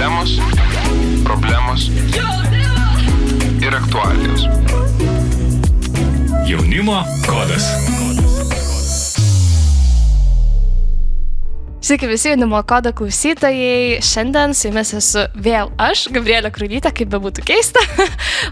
Problemos ir aktualijos. Jaunimo kodas. Sveiki visi Jaunimo kodo klausytojai. Šiandien su jumis esu vėl aš, Gabrielė Kruivytė, kaip bebūtų keista.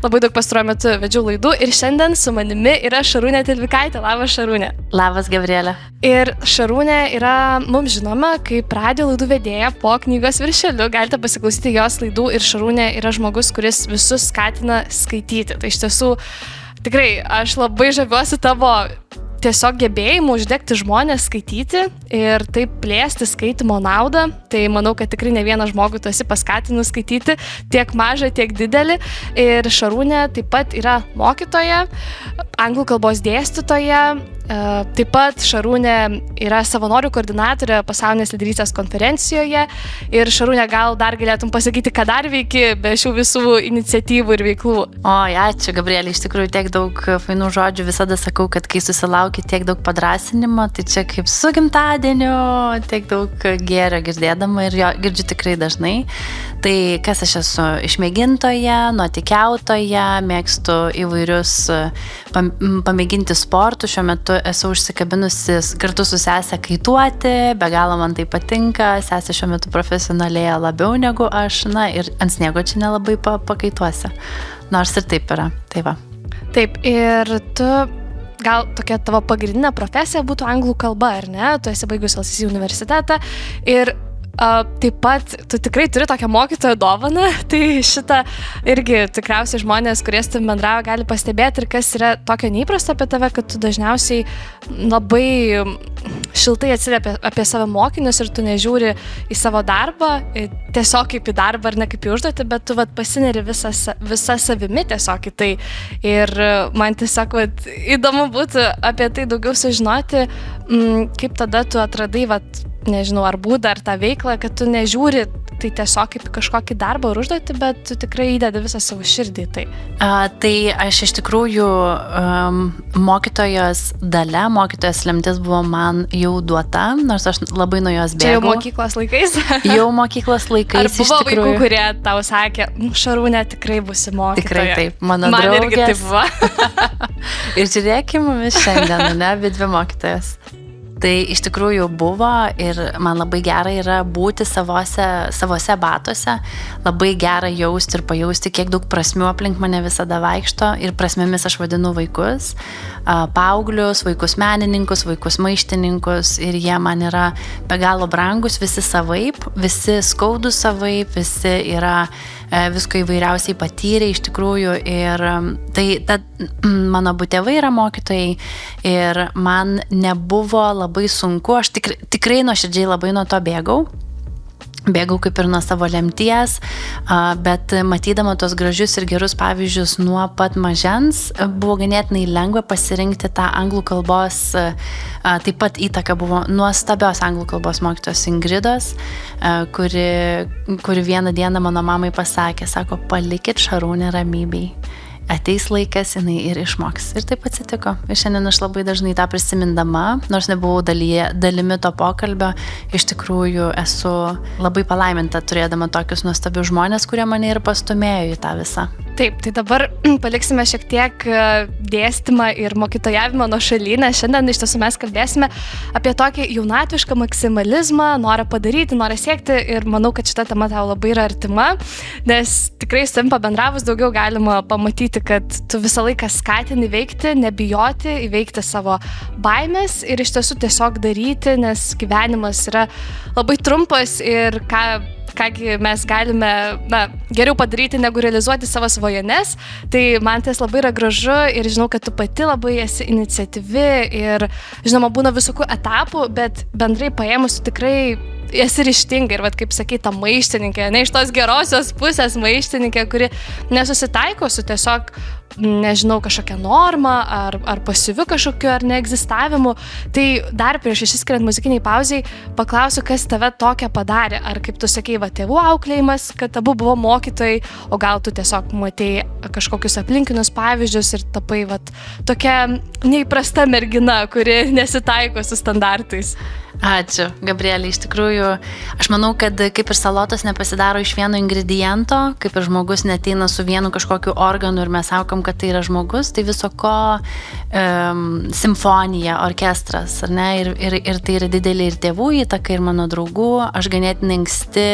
Labai daug pastaruoju metu vedžiau laidų ir šiandien su manimi yra Šarūnė Tilvikaitė. Labas, Šarūnė. Labas, Gabrielė. Ir Šarūnė yra mums žinoma kaip radijo laidų vedėja po knygos viršeliu. Galite pasiklausyti jos laidų ir Šarūnė yra žmogus, kuris visus skatina skaityti. Tai iš tiesų tikrai aš labai žaviuosi tavo tiesiog gebėjimų uždegti žmonės skaityti ir taip plėsti skaitymo naudą. Tai manau, kad tikrai ne vieną žmogų tu esi paskatinus skaityti, tiek mažą, tiek didelį. Ir Šarūnė taip pat yra mokytoja, anglų kalbos dėstytoja. Taip pat Šarūnė yra savanorių koordinatorė pasaulinės lyderystės konferencijoje. Ir Šarūnė, gal dar galėtum pasakyti, ką dar veiki be šių visų iniciatyvų ir veiklų? Oi, ačiū, Gabrielė, iš tikrųjų tiek daug fainų žodžių. Visada sakau, kad kai susilauki tiek daug padrąsinimo, tai čia kaip su gimtadieniu, tiek daug gėrio girdėdama ir jo girdžiu tikrai dažnai. Tai kas aš esu? Išmėgintoja, nuotykiautoja, mėgstu įvairius pamėginti sportų. Šiuo metu esu užsikabinusi kartu su sese kaituoti, be galo man tai patinka, sese šiuo metu profesionalėja labiau negu aš, na ir ant sniego čia nelabai pakaituosi, nors ir taip yra, tai va. Taip, ir tu, gal tokia tavo pagrindinė profesija būtų anglų kalba, ar ne? Tu esi baigus LCC universitetą ir taip pat tu tikrai turi tokią mokytojo dovaną, tai šitą irgi tikriausiai žmonės, kurie su tavim bendravo, gali pastebėti ir kas yra tokio neįprasto apie tave, kad tu dažniausiai labai šiltai atsiliepi apie savo mokinius ir tu nežiūri į savo darbą, tiesiog kaip į darbą ar ne kaip į užduotį, bet tu pasineri visa savimi tiesiog į tai. Ir man tiesiog įdomu būtų apie tai daugiau sužinoti, kaip tada tu atradai, nežinau, ar būdą, ar tą veiklą, kad tu nežiūri tai tiesiog kaip kažkokį darbą ar užduotį, bet tu tikrai įdedi visą savo širdį į tai. Tai aš iš tikrųjų mokytojos dalia, mokytojos lemtis buvo man jau duota, nors aš labai nuo jos bėgau. Čia jau mokyklos laikais? Jau mokyklos laikais. Ar buvo vaikų, kurie tau sakė, Šarūnė tikrai būsi mokytoja? Tikrai taip, mano man draugės. Man irgi taip buvo. Ir žiūrėkime mumis šiandien, ne, abi dvi mokytojas. Tai iš tikrųjų buvo ir man labai gera yra būti savose batuose, labai gera jausti ir pajausti, kiek daug prasmių aplink mane visada vaikšto ir prasmėmis aš vadinu vaikus, paauglius, vaikus menininkus, vaikus maištininkus ir jie man yra be galo brangus, visi savaip, visi skaudus savaip, visi yra visko įvairiausiai patyrė iš tikrųjų ir tai mano abu tėvai yra mokytojai ir man nebuvo labai sunku, aš tikrai nuoširdžiai labai nuo to bėgau kaip ir nuo savo lemties, bet matydama tos gražius ir gerus pavyzdžius nuo pat mažens, buvo ganėtinai lengva pasirinkti tą anglų kalbos, taip pat įtaka buvo nuostabios anglų kalbos mokytojos Ingridos, kuri vieną dieną mano mamai pasakė, sako, palikit Šarūnę ramybei. Ateis laikas, jinai ir išmoks. Ir taip atsitiko. Ir šiandien aš labai dažnai tą prisimindama, nors nebuvau dalimi to pokalbio, iš tikrųjų esu labai palaiminta turėdama tokius nuostabius žmonės, kurie mane ir pastumėjo į tą visą. Taip, tai dabar paliksime šiek tiek dėstymą ir mokytojavimą nuo šaly, nes šiandien iš tiesų mes kalbėsime apie tokį jaunatvišką maksimalizmą, norą padaryti, norą siekti ir manau, kad šita tema tau labai yra artima, nes tikrai su tavim pabendravus daugiau galima pamatyti, kad tu visą laiką skatini veikti, nebijoti, įveikti savo baimės ir iš tiesų tiesiog daryti, nes gyvenimas yra labai trumpas ir kągi mes galime geriau padaryti, negu realizuoti savo svajones. Tai man tas labai yra gražu ir žinau, kad tu pati labai esi iniciatyvi ir žinoma būna visokių etapų, bet bendrai paėmus tikrai esi ryžtinga ir kaip sakai, ta maištininkė, ne iš tos gerosios pusės maištininkė, kuri nesusitaiko su tiesiog, nežinau, kažkokia norma ar pasyviu kažkokiu ar neegzistavimu. Tai dar prieš išsiskiriant muzikiniai pauziai paklausiu, kas tave tokią padarė. Ar kaip tu sakei, tėvų auklėjimas, kad abu buvo mokytojai, o gal tu tiesiog matei kažkokius aplinkinius pavyzdžius ir tapai tokia neįprasta mergina, kuri nesitaiko su standartais. Ačiū, Gabrielė. Iš tikrųjų, aš manau, kad kaip ir salotos nepasidaro iš vieno ingrediento, kaip ir žmogus neteina su vienu kažkokiu organu ir mes sakom, kad tai yra žmogus, tai viso ko simfonija, orkestras, ar ne? Ir tai yra didelė ir tėvų įtaka, ir mano draugų. Aš ganėtinai anksti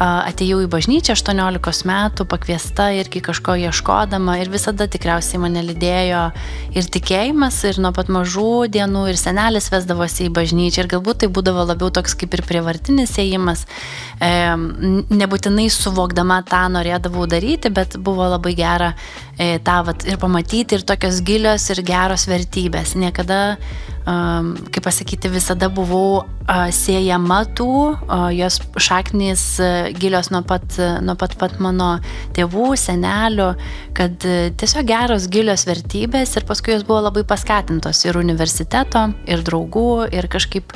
atėjau į bažnyčią 18 metų, pakviesta irgi kažko ieškodama ir visada tikriausiai mane lydėjo ir tikėjimas, ir nuo pat mažų dienų, ir senelis vesdavosi į bažnyčią ir galbūt tai būdavo labiau toks kaip ir prievartinis ėjimas. Nebūtinai suvokdama tą norėdavau daryti, bet buvo labai gera tą ir pamatyti ir tokios gilios ir geros vertybės. Niekada, kaip pasakyti, visada buvau siejama tų, jos šaknys gilios nuo pat mano tėvų, senelių, kad tiesiog geros gilios vertybės ir paskui jos buvo labai paskatintos ir universiteto, ir draugų, ir kažkaip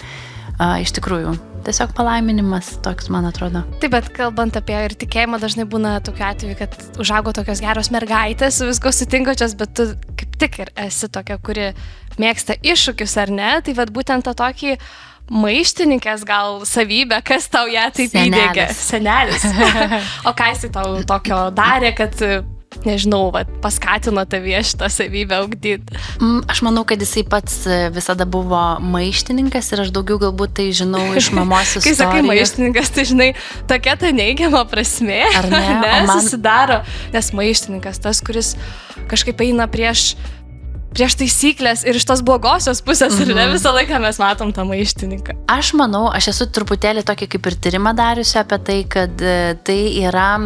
iš tikrųjų tiesiog palaiminimas toks, man atrodo. Taip, bet kalbant apie ir tikėjimą, dažnai būna tokiu atveju, kad užaugo tokios geros mergaitės, visko sutinkočios, bet tu kaip tik ir esi tokia, kuri mėgsta iššūkius, ar ne? Tai vat būtent tą tokį maištininkės gal savybę, kas tau ją taip įdėgė? Senelis. O ką jisai tau tokio darė, kad nežinau, paskatino tavyje šitą savybę ugdyti? Aš manau, kad jisai pats visada buvo maištininkas ir aš daugiau galbūt tai žinau iš mamos istorijų. Kai sakai maištininkas, tai žinai, tokia ta neigiama prasmė, ar ne? Susidaro, nes maištininkas tas, kuris kažkaip eina prieš taisyklės ir iš tos blogosios pusės, ir ne visą laiką mes matom tą maištininką. Aš manau, aš esu truputėlį tokį kaip ir tyrimą dariusi apie tai, kad tai yra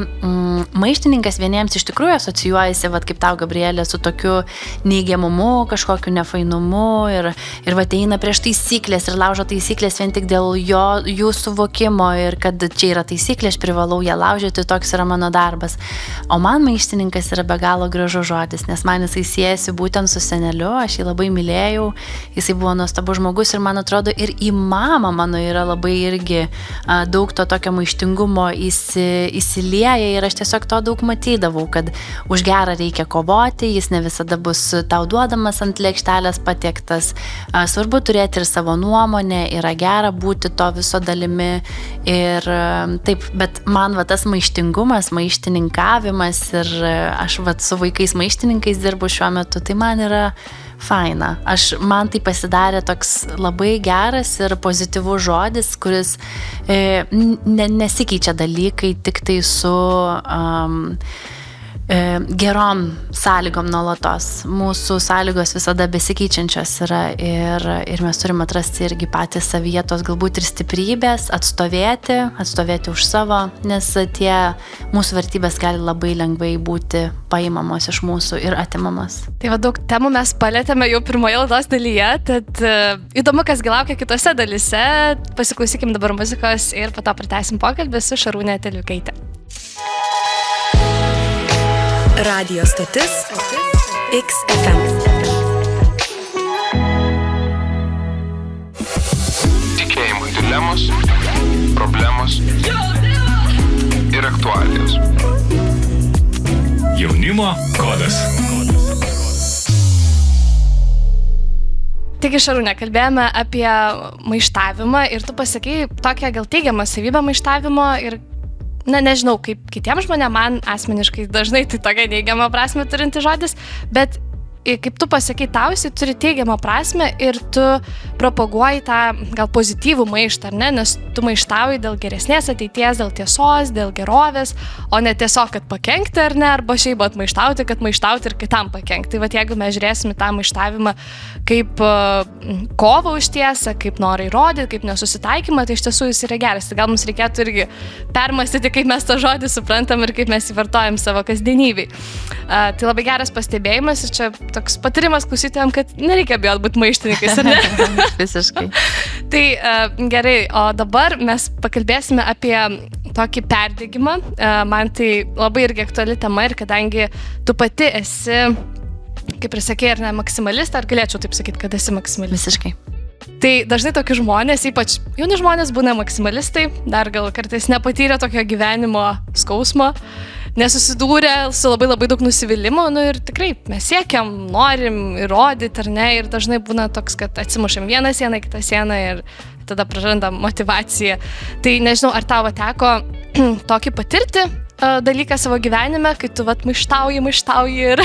maištininkas vieniems iš tikrųjų asocijuojasi, kaip tau, Gabrielė, su tokiu neigiamumu, kažkokiu nefainumu ir eina prieš taisyklės ir laužo taisyklės vien tik dėl jų suvokimo ir kad čia yra taisyklė, aš privalau ją laužyti, toks yra mano darbas. O man maištininkas yra be galo gražus žodis, nes man jisai siejasi būtent su seneliu, aš jį labai mylėjau, jisai buvo nuostabus žmogus ir man atrodo ir į mamą mano yra labai irgi daug to tokio maištingumo įsilieja ir aš tiesiog to daug matydavau, kad už gerą reikia kovoti, jis ne visada bus tau duodamas ant lėkštelės patiektas, svarbu turėti ir savo nuomonę, yra gera būti to viso dalimi ir taip, bet man tas maištingumas, maištininkavimas ir aš su vaikais maištininkais dirbu šiuo metu, tai man yra faina. Man tai pasidarė toks labai geras ir pozityvus žodis, kuris nesikeičia dalykai tik tai su gerom sąlygom nuolatos. Mūsų sąlygos visada besikeičiančios yra ir mes turime atrasti irgi patys savyje tos galbūt ir stiprybės, atstovėti už savo, nes tie mūsų vertybės gali labai lengvai būti paimamos iš mūsų ir atimamos. Tai daug temų mes palėtėme jau pirmoje laidos dalyje, tad įdomu, kas gi laukia kitose dalyse. Pasiklausykim dabar muzikos ir po to pratęsim pokalbį su Šarūne Teliukaite. Radio stotis XFM. Tikėjimo dilemos, problemos ir aktualijos. Jaunimo kodas. Taigi, Šarūne, kalbėjome apie maištavimą ir tu pasakei tokią gal teigiamą savybę maištavimo ir nežinau, kaip kitiems žmonėms, man asmeniškai dažnai tai tokia neigiama prasme turinti žodis, bet kaip tu pasakei, tau jisai turi teigiamą prasme ir tu propaguoji tą gal pozityvų maištą, ar ne? Nes tu maištauji dėl geresnės ateities, dėl tiesos, dėl gerovės, o ne tiesiog, kad pakenkti, ar ne, arba šiaip maištauti, kad maištauti ir kitam pakenkti. Tai jeigu mes žiūrėsime tą maištavimą kaip kovą už tiesą, kaip norą įrodyti, kaip nesusitaikymą, tai iš tiesų jis yra geras. Tai gal mums reikėtų irgi permastyti, kaip mes tą žodį suprantam ir kaip mes jį vartojam savo kasdienybei. Tai labai geras pastebėjimas ir čia toks patarimas klausytojams, kad nereikia bijoti būti maištininkais, ar ne? Visiškai. Tai gerai, o dabar mes pakalbėsime apie tokį perdegimą. Man tai labai irgi aktuali tema ir kadangi tu pati esi, kaip ir sakei, ar ne maksimalistė, ar galėčiau taip sakyti, kad esi maksimalistė? Visiškai. Tai dažnai tokie žmonės, ypač jauni žmonės, būna maksimalistai, dar gal kartais nepatyrė tokio gyvenimo skausmo, nesusidūrė su labai daug nusivylimų, ir tikrai mes siekiam, norim įrodyti, ar ne, ir dažnai būna toks, kad atsimušam vieną sieną, kitą sieną ir tada prarandam motivaciją. Tai nežinau, ar tavo teko tokį patirti dalyką savo gyvenime, kai tu maištauji ir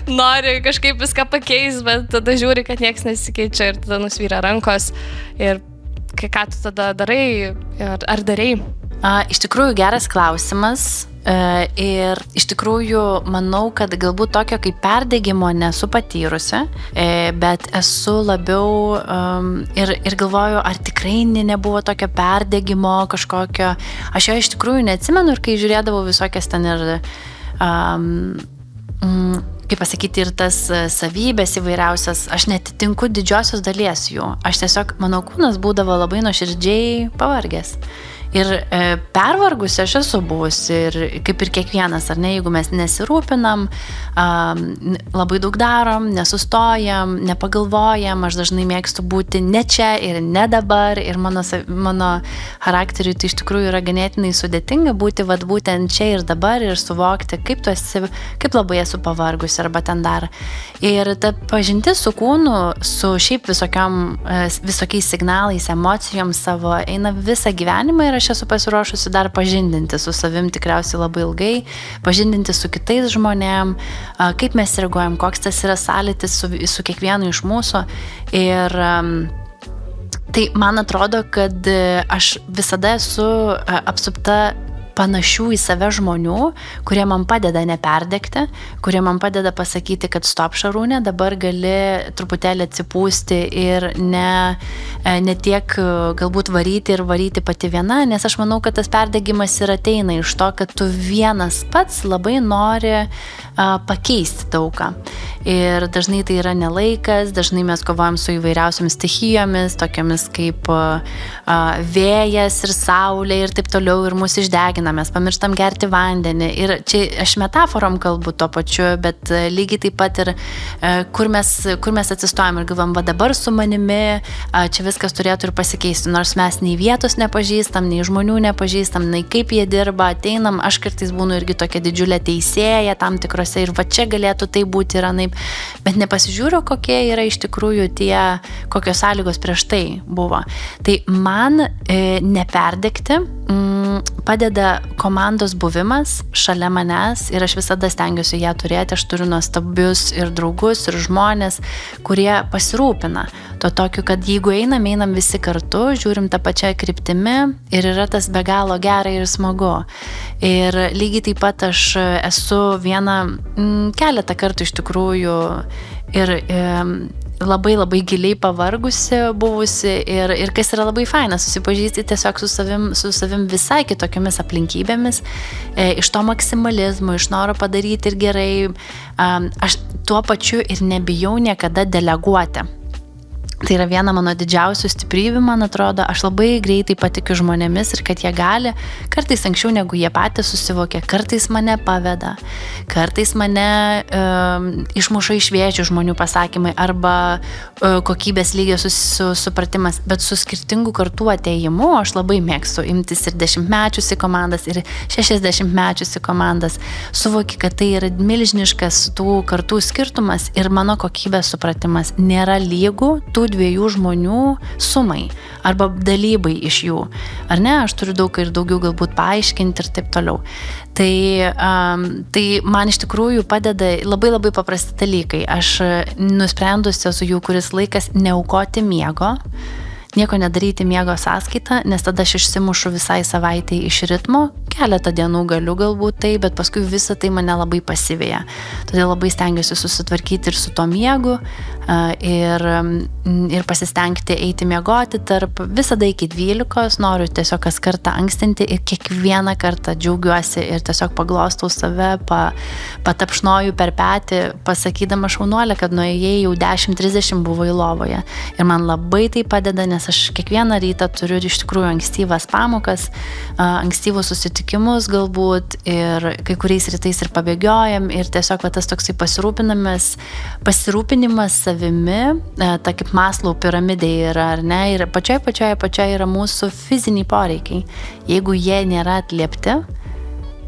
nori kažkaip viską pakeisti, bet tada žiūri, kad nieks nesikeičia ir tada nusvyra rankos ir ką tu tada darai ar darai? Iš tikrųjų geras klausimas. Ir iš tikrųjų manau, kad galbūt tokio kaip perdegimo nesu patyrusi, bet esu labiau ir galvoju, ar tikrai nebuvo tokio perdegimo kažkokio. Aš jo iš tikrųjų neatsimenu ir kai žiūrėdavau visokias ten ir kaip pasakyti, ir tas savybės įvairiausias, aš netitinku didžiosios dalies jų. Aš tiesiog, mano kūnas būdavo labai nuoširdžiai pavargęs. Ir pervargusi aš esu buvusi ir kaip ir kiekvienas, ar ne, jeigu mes nesirūpinam, labai daug darom, nesustojam, nepagalvojam, aš dažnai mėgstu būti ne čia ir ne dabar ir mano charakteriui tai iš tikrųjų yra ganėtinai sudėtinga būti būtent čia ir dabar ir suvokti, kaip labai esu pavargusi arba ten dar. Ir ta pažintis su kūnu, su šiaip visokiais signalais, emocijom savo eina visą gyvenimą ir aš esu pasiruošusi dar pažindinti su savim tikriausiai labai ilgai, pažindinti su kitais žmonėm, kaip mes reaguojam, koks tas yra sąlytis su kiekvienu iš mūsų. Ir tai man atrodo, kad aš visada esu apsupta panašių į save žmonių, kurie man padeda neperdegti, kurie man padeda pasakyti, kad stop Šarūnė, dabar gali truputėlį atsipūsti ir ne tiek galbūt varyti pati viena, nes aš manau, kad tas perdegimas ir ateina iš to, kad tu vienas pats labai nori pakeisti daugą. Ir dažnai tai yra nelaikas, dažnai mes kovojam su įvairiausiamis stichijomis, tokiamis kaip vėjas ir saulė ir taip toliau ir mus išdegina, mes pamirštam gerti vandenį. Ir čia aš metaforom kalbu tuo pačiu, bet lygiai taip pat ir kur mes atsistojam ir galvom, va dabar su manimi čia viskas turėtų ir pasikeisti, nors mes nei vietos nepažįstam, nei žmonių nepažįstam, nei kaip jie dirba, ateinam, aš kartais būnu irgi tokia didžiulė teisėja tam tikrose ir va čia galėtų tai būti ir anaip, bet nepasižiūriu, kokie yra iš tikrųjų kokios sąlygos prieš tai buvo. Tai man neperdegti padeda komandos buvimas šalia manęs ir aš visada stengiuosi ją turėti, aš turiu nuostabius ir draugus ir žmonės, kurie pasirūpina to tokiu, kad jeigu einam visi kartu, žiūrim tą pačią kryptimi ir yra tas be galo gerai ir smagu. Ir lygiai taip pat aš esu keletą kartų iš tikrųjų ir labai labai giliai pavargusi buvusi ir kas yra labai faina, susipažįsti tiesiog su savim visai kitokiamis aplinkybėmis, iš to maksimalizmo, iš noro padaryti ir gerai, aš tuo pačiu ir nebijau niekada deleguoti. Tai yra viena mano didžiausių stiprybių, man atrodo, aš labai greitai patikiu žmonėmis ir kad jie gali, kartais anksčiau negu jie patys susivokia, kartais mane paveda, kartais mane išmuša iš vėžių žmonių pasakymai arba kokybės lygio supratimas, bet su skirtingų kartų atėjimu aš labai mėgstu imtis ir 10-mečius į komandas, ir 60-mečius į komandas, suvoki, kad tai yra milžiniškas tų kartų skirtumas ir mano kokybės supratimas nėra lygų tų dviejų žmonių sumai arba dalybai iš jų. Ar ne? Aš turiu daug ir daugiau galbūt paaiškinti ir taip toliau. Tai man iš tikrųjų padeda labai labai paprasti dalykai. Aš nusprendusi esu jau kuris laikas neaukoti miego, nieko nedaryti miego sąskaitą, nes tada aš išsimušu visai savaitai iš ritmo, keletą dienų galiu galbūt tai, bet paskui visą tai mane labai pasiveja. Todėl labai stengiuosi susitvarkyti ir su to miegu ir pasistengti eiti miegoti visada iki 12, noriu tiesiog kas kartą ankstinti ir kiekvieną kartą džiaugiuosi ir tiesiog paglostau save, patapšnoju per petį, pasakydama šaunuolę, kad nuėjai jau 10:30 buvo į lovoje. Ir man labai tai padeda, nes aš kiekvieną rytą turiu iš tikrųjų ankstyvas pamokas, ankstyvus susitikimus galbūt ir kai kuriais rytais ir pabėgiojam ir tiesiog tas toksai pasirūpinimas savimi, ta kaip Maslow piramidė yra, ar ne, ir pačioj yra mūsų fiziniai poreikiai. Jeigu jie nėra atliepti,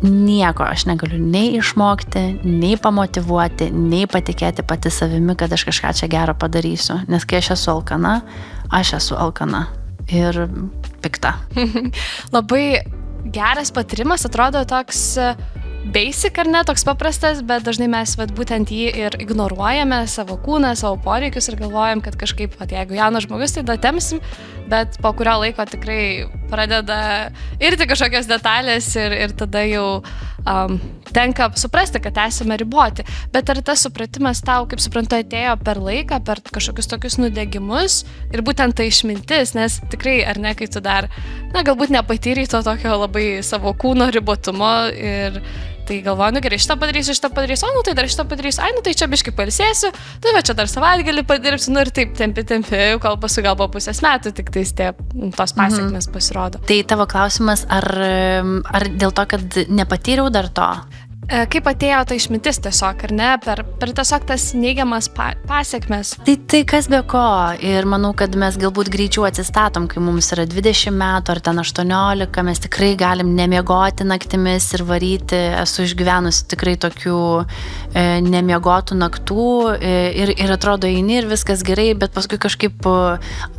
nieko aš negaliu nei išmokti, nei pamotyvuoti, nei patikėti pati savimi, kad aš kažką čia gero padarysiu. Nes kai aš esu alkana, aš esu alkana. ir pikta. Labai geras patarimas, atrodo toks basic ar ne, toks paprastas, bet dažnai mes būtent jį ir ignoruojame, savo kūną, savo poreikius ir galvojam, kad kažkaip, jeigu jaunas žmogus, tai datemsim, bet po kurio laiko tikrai pradeda irti kažkokios detalės ir tada jau tenka suprasti, kad esame riboti. Bet ar tas supratimas tau, kaip suprantu, atėjo per laiką, per kažkokius tokius nudegimus ir būtent tai išmintis, nes tikrai, ar ne, kai tu dar, galbūt nepatyrai to tokio labai savo kūno ribotumo ir tai galvoju, gerai, šitą padarysiu, tai dar šitą padarysiu, tai čia biškai pailsėsiu, tai va čia dar savaitgalį padirbsiu, ir taip tempi, kol paskui gal po pusės metų tik tais tos pasiekmes pasirodo. Tai tavo klausimas, ar dėl to, kad nepatyriau dar to? Kaip atėjo ta išmintis tiesiog, ar ne, per tiesiog tas neigiamas pasiekmes? Tai kas be ko, ir manau, kad mes galbūt greičiau atsistatom, kai mums yra 20 metų ar ten 18, mes tikrai galim nemiegoti naktimis ir varyti, esu išgyvenusi tikrai tokių nemiegotų naktų ir atrodo eini ir viskas gerai, bet paskui kažkaip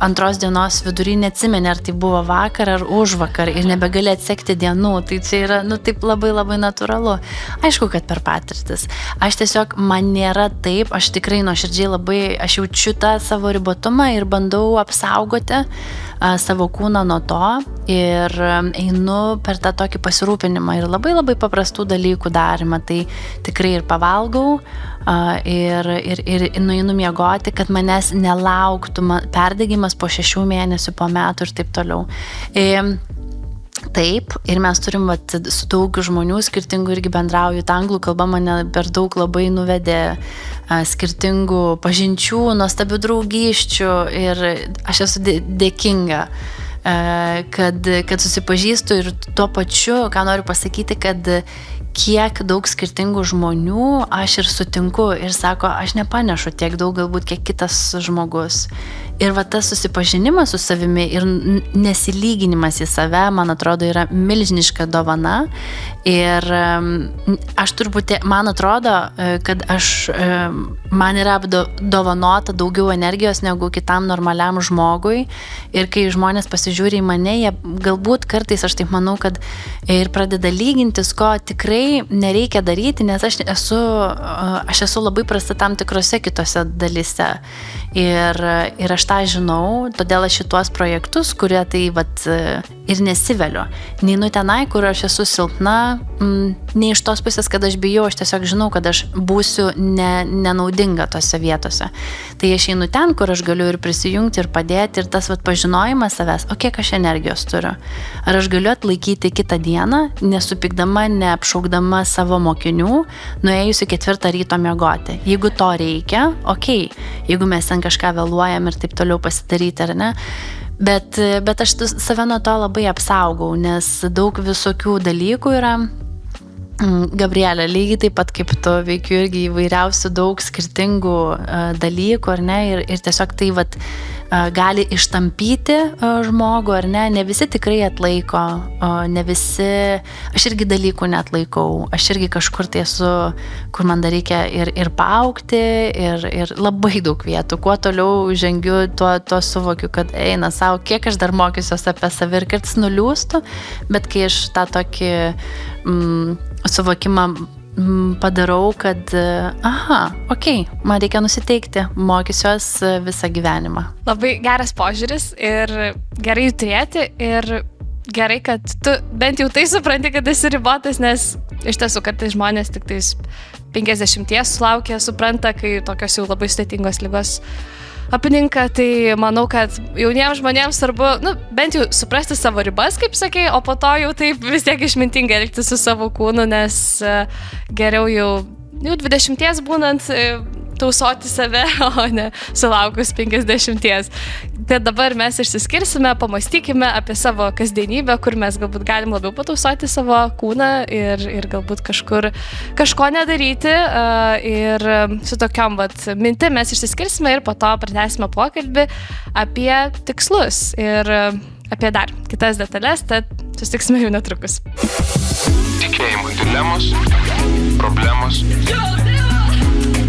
antros dienos vidury neatsimeni, ar tai buvo vakar ar užvakar ir nebegali atsekti dienų, tai čia yra, taip labai labai natūralu. Aišku, kad per patirtis. Aš tiesiog, man nėra taip, aš tikrai nuoširdžiai labai, aš jaučiu tą savo ribotumą ir bandau apsaugoti savo kūną nuo to ir einu per tą tokį pasirūpinimą ir labai labai paprastų dalykų darymą. Tai tikrai ir pavalgau ir nueinu miegoti, kad manęs nelauktų perdegimas po 6 mėnesių, po metų ir taip toliau. Taip, ir mes turim su daug žmonių skirtingų irgi bendrauju. Ta anglų kalba mane per daug labai nuvedė skirtingų pažinčių, nuostabių draugysčių ir aš esu dėkinga, kad susipažįstu ir tuo pačiu, ką noriu pasakyti, kad kiek daug skirtingų žmonių aš ir sutinku ir sako, aš nepanešu tiek daug galbūt kiek kitas žmogus. Ir tas susipažinimas su savimi ir nesilyginimas į save, man atrodo, yra milžiniška dovana. Ir aš turbūt, man atrodo, kad man yra dovanota daugiau energijos negu kitam normaliam žmogui. Ir kai žmonės pasižiūri į mane, jie galbūt kartais, aš taip manau, kad ir pradeda lygintis, ko tikrai nereikia daryti, nes aš esu labai prasta tam tikrose kitose dalyse. Ir aš tą žinau, todėl aš šituos projektus, kurie tai ir nesiveliu. Neinu tenai, kur aš esu silpna, ne iš tos pusės, kad aš bijau, aš tiesiog žinau, kad aš būsiu nenaudinga tose vietose. Tai aš einu ten, kur aš galiu ir prisijungti, ir padėti, ir tas pažinojimas savęs, o kiek aš energijos turiu. Ar aš galiu atlaikyti kitą dieną, nesupykdama, neapšaukdama savo mokinių, nuėjusi 4 ryto miegoti. Jeigu to reikia, okei. Jeigu mes ten kažką vėluojam ir taip toliau pasidaryti, ar ne? Bet aš save nuo to labai apsaugau, nes daug visokių dalykų yra. Gabrielė, lygiai taip pat kaip tu, veikiu irgi įvairiausių daug skirtingų dalykų, ar ne? Ir tiesiog tai gali ištampyti žmogų, ar ne? Ne visi tikrai atlaiko, ne visi, aš irgi dalykų neatlaikau, aš irgi kažkur tai esu, kur man dar reikia ir paaugti, ir labai daug vietų. Kuo toliau žengiu, tuo suvokiu, kad eina savo, kiek aš dar mokysiuosi apie save ir kartais nuliūstu, bet kai aš tą tokį suvokimą padarau, kad man reikia nusiteikti, mokysiuos visą gyvenimą. Labai geras požiūris ir gerai jų turėti ir gerai, kad tu bent jau tai supranti, kad esi ribotas, nes iš tiesų kartais žmonės tik tais 50 sulaukia, supranta, kai tokios jau labai sudėtingos ligos apninka, tai manau, kad jauniems žmonėms svarbu, bent jau suprasti savo ribas, kaip sakei, o po to jau taip vis tiek išmintingai elgtis su savo kūnu, nes geriau jau 20 būnant tausoti save, o ne sulaukus 50. Tai dabar mes išsiskirsime, pamastykime apie savo kasdienybę, kur mes galbūt galim labiau patausoti savo kūną ir galbūt kažko nedaryti. Ir su tokiom mintim mes išsiskirsime ir po to pratęsime pokalbį apie tikslus ir apie dar kitas detalės, tad susitiksime jau netrukus. Tikėjimo dilemos, problemos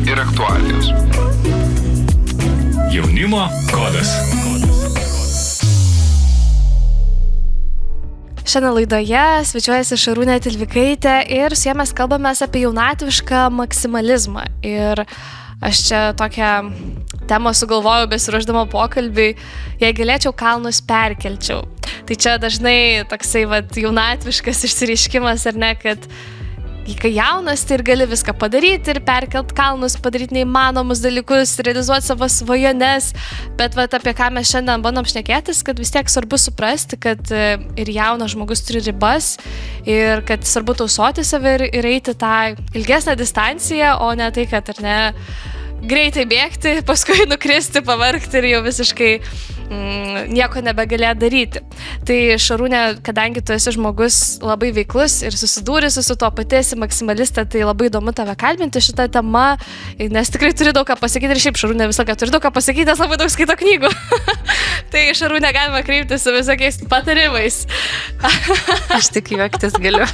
ir aktualijos. Jaunimo kodas. Šiandien laidoje svečiuojasi Šarūnė Tilvikaitė ir su ja mes kalbamės apie jaunatvišką maksimalizmą. Ir aš čia tokią temą sugalvojau besiruošdama pokalbiui, jei galėčiau kalnus perkelčiau. Tai čia dažnai toksai jaunatviškas išsireiškimas, ar ne, kad kai jaunas, tai ir gali viską padaryti ir perkelt kalnus, padaryti neįmanomus dalykus, realizuoti savo svajones, bet apie ką mes šiandien bandom šnekėtis, kad vis tiek svarbu suprasti, kad ir jaunas žmogus turi ribas ir kad svarbu tausoti save ir eiti tą ilgesnę distanciją, o ne tai, kad ar ne greitai bėgti, paskui nukristi, pavargti ir jau visiškai nieko nebegalėjo daryti. Tai Šarūnė, kadangi tu esi žmogus labai veiklus ir susidūręs su tuo pati, esi maksimalistė, tai labai įdomu tave kalbinti šitą temą, nes tikrai turi daug ką pasakyti ir šiaip Šarūnė visą laiką turi daug ką pasakyti, nes labai daug skaito knygų. Tai Šarūnė galima kreiptis su visokiais patarimais. Aš tik juoktis galiu.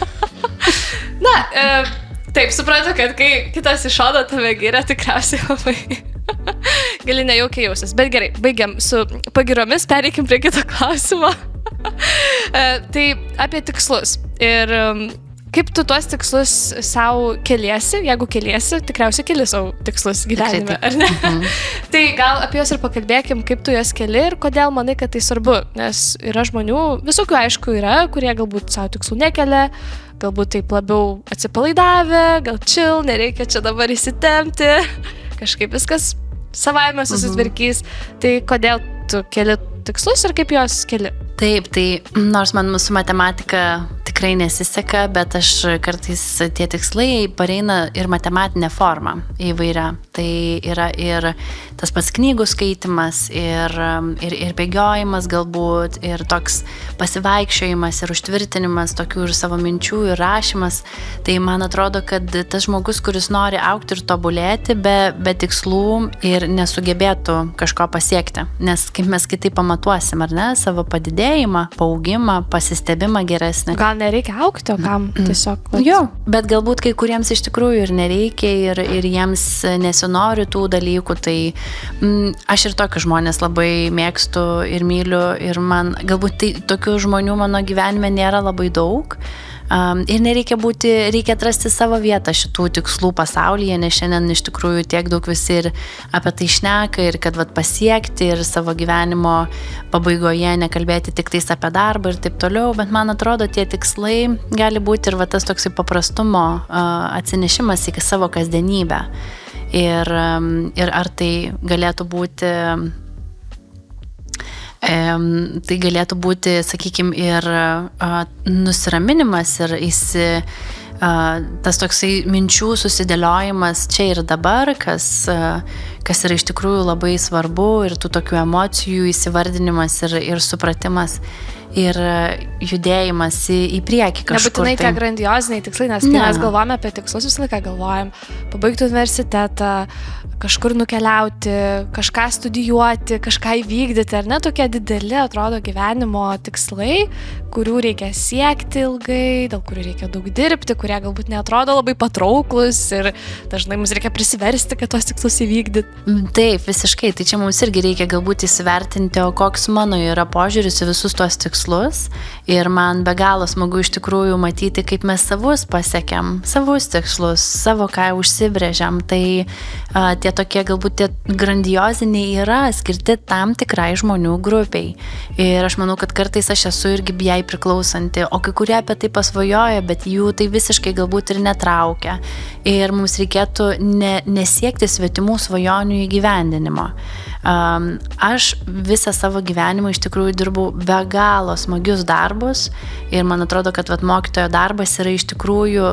Taip, suprantu, kad kai kitas iš šono tave giria, tikriausiai labai gali nejaukiai jausis. Bet gerai, baigiam su pagiromis, pereikim prie kito klausimo. Tai apie tikslus. Ir kaip tu tuos tikslus savo keliesi, jeigu keliesi, tikriausiai keli savo tikslus gyvenime, ar ne? Tai gal apie juos ir pakalbėkim, kaip tu juos keli ir kodėl manai, kad tai svarbu. Nes yra žmonių, visokių aišku yra, kurie galbūt savo tikslų nekelia, galbūt taip labiau atsipalaidavę, gal chill, nereikia čia dabar įsitempti, kažkaip viskas savaime susitvarkys. Tai kodėl tu keli tikslus ir kaip juos keli? Taip, tai nors man su matematika tikrai nesiseka, bet aš kartais tie tikslai pareina ir matematinė forma įvairia. Tai yra ir tas pats knygų skaitimas, ir bėgiojimas galbūt, ir toks pasivaikščiojimas, ir užtvirtinimas tokių ir savo minčių, ir rašymas. Tai man atrodo, kad tas žmogus, kuris nori augti ir tobulėti be tikslų ir nesugebėtų kažko pasiekti. Nes kaip mes kitaip pamatuosim, ar ne, savo padidėjimą, paaugimą, pasistebimą geresnį. Gal nereikia augti, o kam tiesiog? Jo, bet galbūt kai kuriems iš tikrųjų ir nereikia ir jiems nesinori tų dalykų, tai aš ir tokius žmonės labai mėgstu ir myliu ir man galbūt tai, tokių žmonių mano gyvenime nėra labai daug. Ir reikia atrasti savo vietą šitų tikslų pasaulyje, nes šiandien iš tikrųjų tiek daug visi ir apie tai šneka ir kad pasiekti ir savo gyvenimo pabaigoje nekalbėti tik tais apie darbą ir taip toliau, bet man atrodo tie tikslai gali būti ir tas toksai paprastumo atsinešimas į savo kasdienybę. Ir ar tai galėtų būti sakykime, ir nusiraminimas ir tas toksai minčių susidėliojimas čia ir dabar, kas yra iš tikrųjų labai svarbu, ir tų tokių emocijų įsivardinimas ir supratimas ir judėjimas į priekį kažkur. Nebūtinai tie grandioziniai tikslai, nes kai mes galvojame apie tikslus, visą laiką galvojam pabaigti universitetą, kažkur nukeliauti, kažką studijuoti, kažką įvykdyti, ar ne, tokie dideli atrodo gyvenimo tikslai, kurių reikia siekti ilgai, dėl kurių reikia daug dirbti, kurie galbūt neatrodo labai patrauklus ir dažnai mums reikia prisiversti, kad tos tikslus įvykdyti. Taip, visiškai, tai čia mums irgi reikia galbūt įsivertinti, o koks mano yra požiūris į visus tos tikslus, ir man be galo smagu iš tikrųjų matyti, kaip mes savus pasiekėm, savus tikslus, savo ką užsibrėžiam, tai tie tokie galbūt tie grandioziniai yra skirti tam tikrai žmonių grupiai. Ir aš manau, kad kartais aš esu irgi jai priklausanti, o kai kurie apie tai pasvajoja, bet jų tai visiškai galbūt ir netraukia. Ir mums reikėtų nesiekti svetimų svajonių įgyvendinimo. Aš visą savo gyvenimą iš tikrųjų dirbau be galo smagius darbus ir man atrodo, kad mokytojo darbas yra iš tikrųjų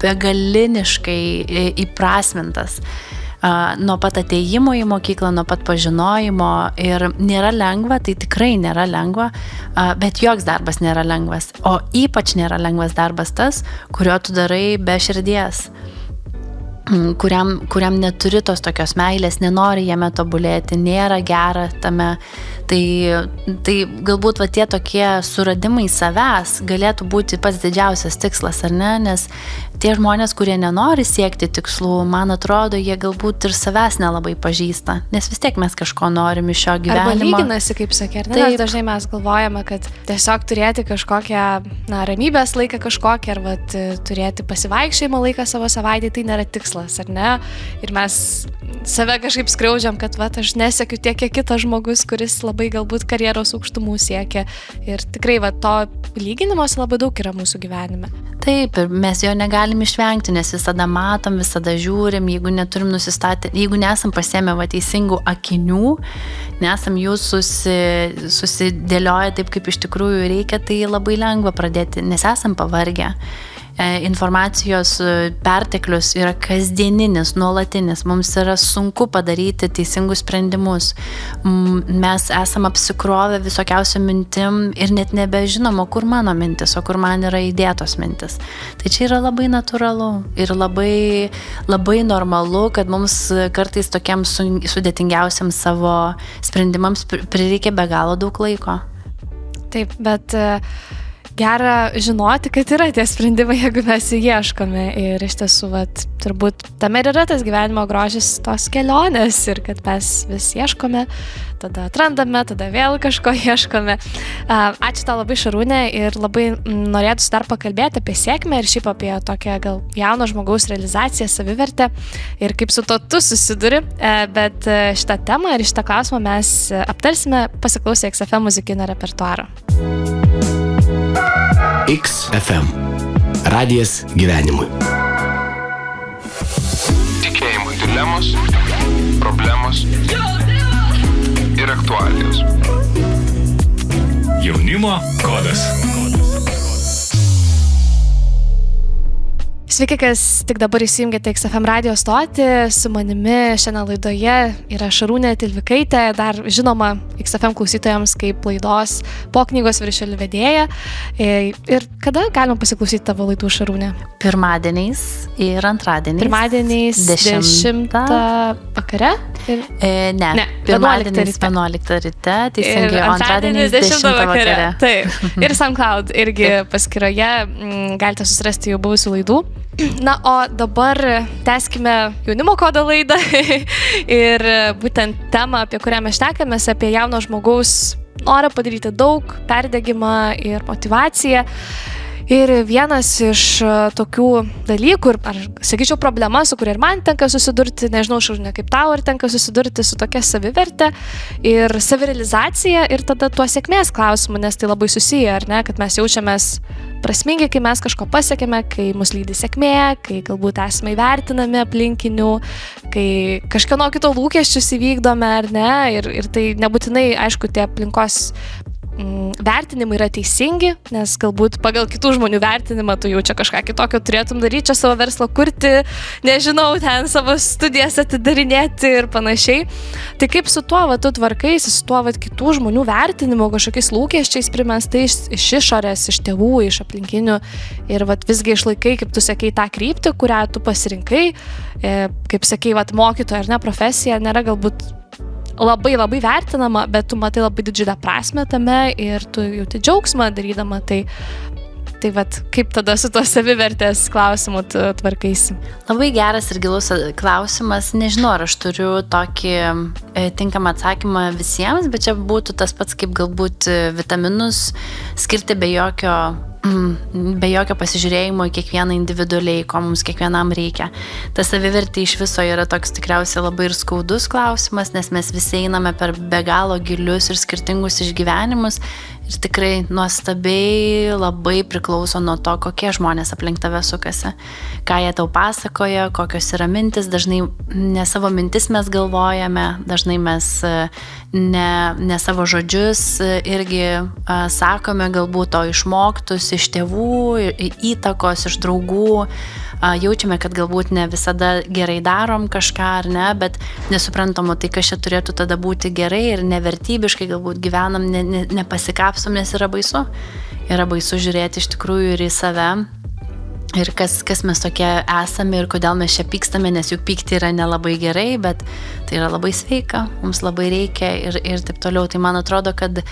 begaliniškai įprasmintas. Nuo pat atėjimo į mokyklą, nuo pat pažinojimo, ir nėra lengva, tai tikrai nėra lengva, bet joks darbas nėra lengvas, o ypač nėra lengvas darbas tas, kurio tu darai be širdies, kuriam neturi tos tokios meilės, nenori jame tobulėti, nėra gera Tai galbūt va tie tokie suradimai savęs galėtų būti pats didžiausias tikslas, ar ne? Nes tie žmonės, kurie nenori siekti tikslų, man atrodo, jie galbūt ir savęs nelabai pažįsta, nes vis tiek mes kažko norim iš šio gyvenimo. Arba lyginasi, kaip sakė, ar ne? Nes dažnai mes galvojame, kad tiesiog turėti kažkokią, ramybės laiką kažkokį, arba turėti pasivaikščiojimo laiką savo savaitį, tai nėra tikslas, ar ne? Ir mes save kažkaip skriaudžiam, kad aš nesiekiu tiek, kiek kitas žmogus, kuris labai galbūt karjeros aukštumų siekia. Ir tikrai to lyginimos labai daug yra mūsų gyvenime. Taip, ir mes jo negalim išvengti, nes visada matom, visada žiūrim, jeigu neturim nusistatę, jeigu nesam pasiėmę teisingų akinių, nesam jų susidėlioję taip, kaip iš tikrųjų reikia, tai labai lengva pradėti, nes esam pavargę. Informacijos perteklius yra kasdieninis, nuolatinis, mums yra sunku padaryti teisingus sprendimus. Mes esam apsikrovę visokiausių mintim ir net nebežinom, kur mano mintis, o kur man yra įdėtos mintis. Tai čia yra labai natūralu ir labai, labai normalu, kad mums kartais tokiems sudėtingiausiams savo sprendimams prireikia be galo daug laiko. Taip, bet gera žinoti, kad yra tie sprendimai, jeigu mes jų ieškome. Ir iš tiesų, turbūt tame ir yra tas gyvenimo grožis, tos kelionės ir kad mes vis ieškome, tada atrandame, tada vėl kažko ieškome. Ačiū tau labai, Šarūnė, ir labai norėtųsi dar pakalbėti apie sėkmę ir šiaip apie tokią gal jauno žmogaus realizaciją, savivertę ir kaip su to tu susiduri. Bet šitą temą ir šitą klausimą mes aptarsime pasiklausę XFM muzikinio repertuaro. XFM. Radijas gyvenimui. Tikėjimui dilemos, problemos ir aktualijos. Jaunimo kodas. Sveiki, kas tik dabar įsijungėte XFM radijo stotį. Su manimi šiandien laidoje yra Šarūnė Tilvikaitė, dar žinoma XFM klausytojams kaip laidos Po knygos viršelių vedėja. Ir kada galima pasiklausyti tavo laidų, Šarūnė? Pirmadieniais ir antradieniais. Pirmadieniais 10 vakare? Ne. Pirmadieniais 11 ryte, teisingai, o antradieniais 10 vakare. Taip. Ir SoundCloud irgi paskyroje galite susirasti jau buvusių laidų. Na, o dabar tęskime jaunimo kodo laidą ir būtent temą, apie kurią mes šnekamės, apie jauno žmogaus norą padaryti daug, perdegimą ir motyvaciją. Ir vienas iš tokių dalykų, ar sakyčiau problema, su kuria ir man tenka susidurti, nežinau, Šarūnė, kaip tau, ar tenka susidurti su tokia saviverte ir savirealizacija ir tada tuo sėkmės klausimu, nes tai labai susiję, ar ne, kad mes jaučiamės prasmingi, kai mes kažko pasiekėme, kai mus lydi sėkmė, kai galbūt esame įvertinami aplinkinių, kai kažkieno kito lūkesčius įvykdome, ar ne, ir tai nebūtinai, aišku, tie aplinkos vertinimai yra teisingi, nes galbūt pagal kitų žmonių vertinimą tu jau čia kažką kitokio turėtum daryti, čia savo verslą kurti, nežinau, ten savo studijas atidarinėti ir panašiai. Tai kaip su tuo tu tvarkaisi, su tuo kitų žmonių vertinimu, kažkokiais lūkesčiais primestais iš išorės, iš tėvų, iš aplinkinių ir visgi išlaikai, kaip tu sakei, tą kryptį, kurią tu pasirinkai, kaip sakei, mokytoja ar ne, profesija nėra galbūt labai labai vertinama, bet tu matai labai didžiulę prasmę tame ir tu jauti džiaugsmą darydama tai kaip tada su to savivertės klausimu tu tvarkaisi? Labai geras ir gilus klausimas. Nežinau, ar aš turiu tokį tinkamą atsakymą visiems, bet čia būtų tas pats kaip galbūt vitaminus skirti be jokio pasižiūrėjimo į kiekvieną individualiai, ko mums kiekvienam reikia. Ta savivertė iš viso yra toks tikriausiai labai ir skaudus klausimas, nes mes visi einame per be galo gilius ir skirtingus išgyvenimus ir tikrai nuostabiai labai priklauso nuo to, kokie žmonės aplink tave sukasi, ką jie tau pasakoja, kokios yra mintis. Dažnai ne savo mintis mes galvojame, dažnai mes ne savo žodžius irgi sakome, galbūt to išmoktus iš tėvų, įtakos, iš draugų. Jaučiame, kad galbūt ne visada gerai darom kažką ar ne, bet nesuprantam, tai kas čia turėtų tada būti gerai ir nevertybiškai galbūt gyvenam, nepasikapstom, nes yra baisu. Yra baisu žiūrėti iš tikrųjų ir į save. ir kas mes tokie esame ir kodėl mes čia pykstame, nes juk pykti yra nelabai gerai, bet tai yra labai sveika, mums labai reikia ir taip toliau. Tai man atrodo, kad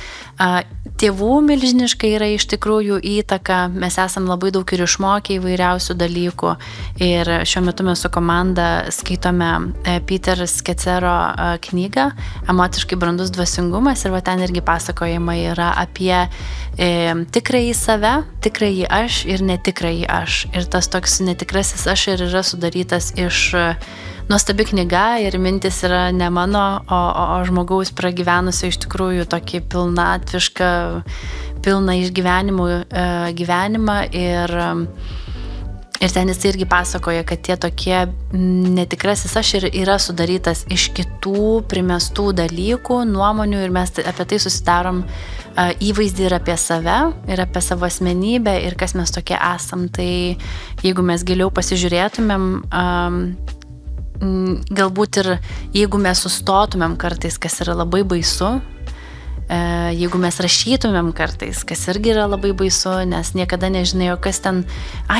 tėvų milžiniškai yra iš tikrųjų įtaka, mes esam labai daug ir išmokę įvairiausių dalykų ir šiuo metu mes su komanda skaitome Peter Skecero knygą Emociškai brandus dvasingumas ir va ten irgi pasakojama yra apie tikrąjį save, tikrąjį aš ir netikrąjį aš. Ir tas toks netikrasis aš ir yra sudarytas iš nuostabi knyga ir mintis yra ne mano, o žmogaus pragyvenusio iš tikrųjų tokį pilnatvišką, pilną išgyvenimų gyvenimą ir ten jis irgi pasakoja, kad tie tokie netikrasis aš ir yra sudarytas iš kitų primestų dalykų, nuomonių ir mes apie tai susidarom įvaizdį ir apie save, ir apie savo asmenybę ir kas mes tokie esam. Tai jeigu mes giliau pasižiūrėtumėm, galbūt ir jeigu mes sustotumėm kartais, kas yra labai baisu, jeigu mes rašytumėm kartais, kas irgi yra labai baisu, nes niekada nežinai, o kas ten,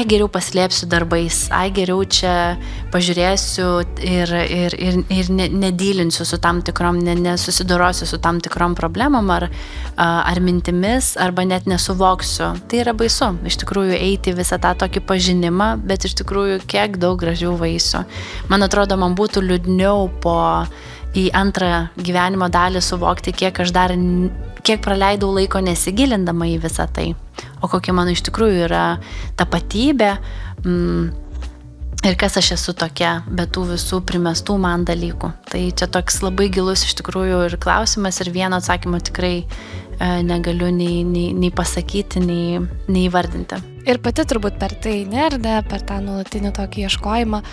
geriau paslėpsiu darbais, geriau čia pažiūrėsiu ir nedylinsiu su tam tikrom, nesusidorosiu su tam tikrom problemom ar mintimis, arba net nesuvoksiu. Tai yra baisu, iš tikrųjų eiti visą tą tokį pažinimą, bet iš tikrųjų kiek daug gražių vaisių. Man atrodo, man būtų liūdniau į antrą gyvenimo dalį suvokti, kiek praleidau laiko nesigilindama į visą tai, o kokia mano iš tikrųjų yra tapatybė ir kas aš esu tokia, be tų visų primestų man dalykų. Tai čia toks labai gilus iš tikrųjų ir klausimas ir vieno atsakymo tikrai negaliu nei pasakyti, nei įvardinti. Ir pati turbūt per tai nerdė, per tą nuolatinį tokį ieškojimą.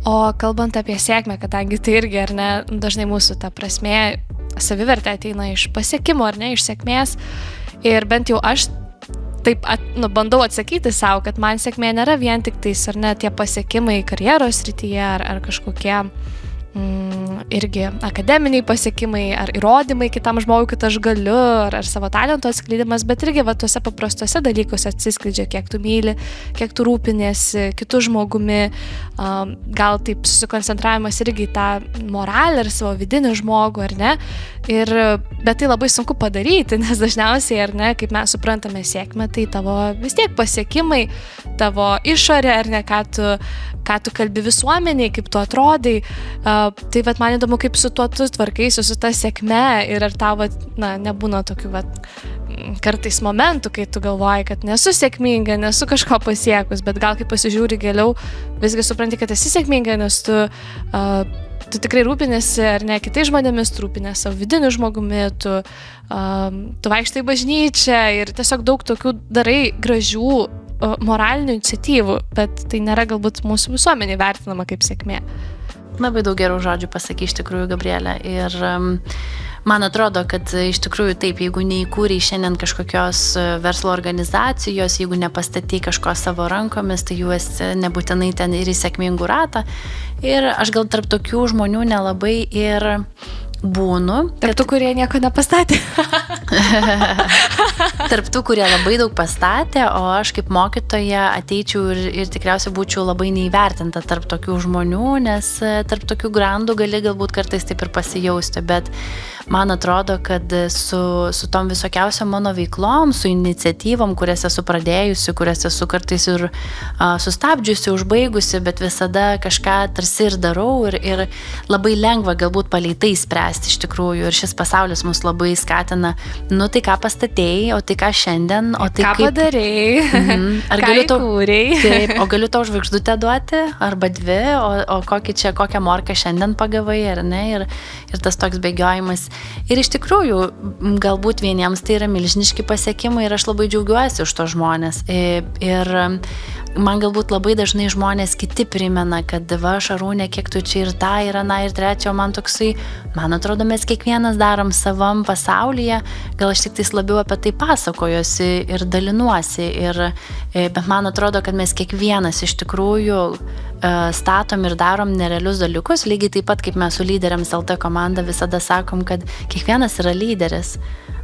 O kalbant apie sėkmę, kadangi tai irgi, ar ne, dažnai mūsų ta prasmė, savivertė ateina iš pasiekimo, ar ne, iš sėkmės. Ir bent jau aš taip bandau atsakyti savo, kad man sėkmė nėra vien tik tais, ar ne, tie pasiekimai karjeros srityje, ar kažkokie irgi akademiniai pasiekimai, ar įrodymai kitam žmogui, kad aš galiu, ar savo talento atskleidimas, bet irgi va tuose paprastuose dalykuose atsiskleidžia, kiek tu myli, kiek tu rūpiniesi kitų žmogumi, gal taip susikoncentravimas irgi į tą moralę ir savo vidinį žmogų, ar ne, bet tai labai sunku padaryti, nes dažniausiai, ar ne, kaip mes suprantame sėkmę, tai tavo vis tiek pasiekimai, tavo išorė, ar ne, ką tu kalbi visuomeniai, kaip tu atrodai. Tai vat man įdomu, kaip su tuo tu tvarkaisi, su ta sėkme ir ar tau nebūna tokių kartais momentų, kai tu galvoji, kad nesu sėkminga, nesu kažko pasiekus, bet gal kai pasižiūri giliau, visgi supranti, kad esi sėkminga, nes tu tikrai rūpinėsi, ar ne, kitais žmonėmis, tu rūpinėsi savo vidiniu žmogumi, tu vaikštai į bažnyčią ir tiesiog daug tokių darai gražių moralinių iniciatyvų, bet tai nėra galbūt mūsų visuomenė vertinama kaip sėkmė. Labai daug gerų žodžių pasakė iš tikrųjų, Gabrielė. Ir man atrodo, kad iš tikrųjų taip, jeigu neįkūrei šiandien kažkokios verslo organizacijos, jeigu nepastatei kažko savo rankomis, tai jūs nebūtinai ten ir į sėkmingų ratą. Ir aš gal tarp tokių žmonių nelabai ir būnu. Tarp tų, kurie nieko nepastatė. Tarp tų, kurie labai daug pastatė, o aš kaip mokytoja ateičiau ir tikriausiai būčiau labai neįvertinta tarp tokių žmonių, nes tarp tokių grandų gali galbūt kartais taip ir pasijausti, bet man atrodo, kad su tom visokiausiom mano veiklom, su iniciatyvom, kurias esu pradėjusi, kurias esu kartais ir sustabdžiusi, užbaigusi, bet visada kažką tarsi ir darau ir labai lengva galbūt palei tai spręsti iš tikrųjų. Ir šis pasaulis mus labai skatina, tai ką pastatėjai, o tai ką šiandien, o tai ką padarėjai, ką įkūrei. Taip, o galiu tau žvaigždutę duoti, arba dvi, o kokią morką šiandien pagavai, ar ne, ir tas toks bėgiojimas. Ir iš tikrųjų, galbūt vieniems tai yra milžiniški pasiekimai ir aš labai džiaugiuosi už to žmonės. Ir man galbūt labai dažnai žmonės kiti primena, kad va, Šarūnė, kiek tu čia ir tą, ir aną, ir trečią, man toksai, man atrodo, mes kiekvienas darom savam pasaulyje, gal aš tik tais labiau apie tai pasakojuosi ir dalinuosi, bet man atrodo, kad mes kiekvienas iš tikrųjų statom ir darom nerealius dalykus, lygiai taip pat kaip mes su Lyderiams LT komanda visada sakom, kad kiekvienas yra lyderis.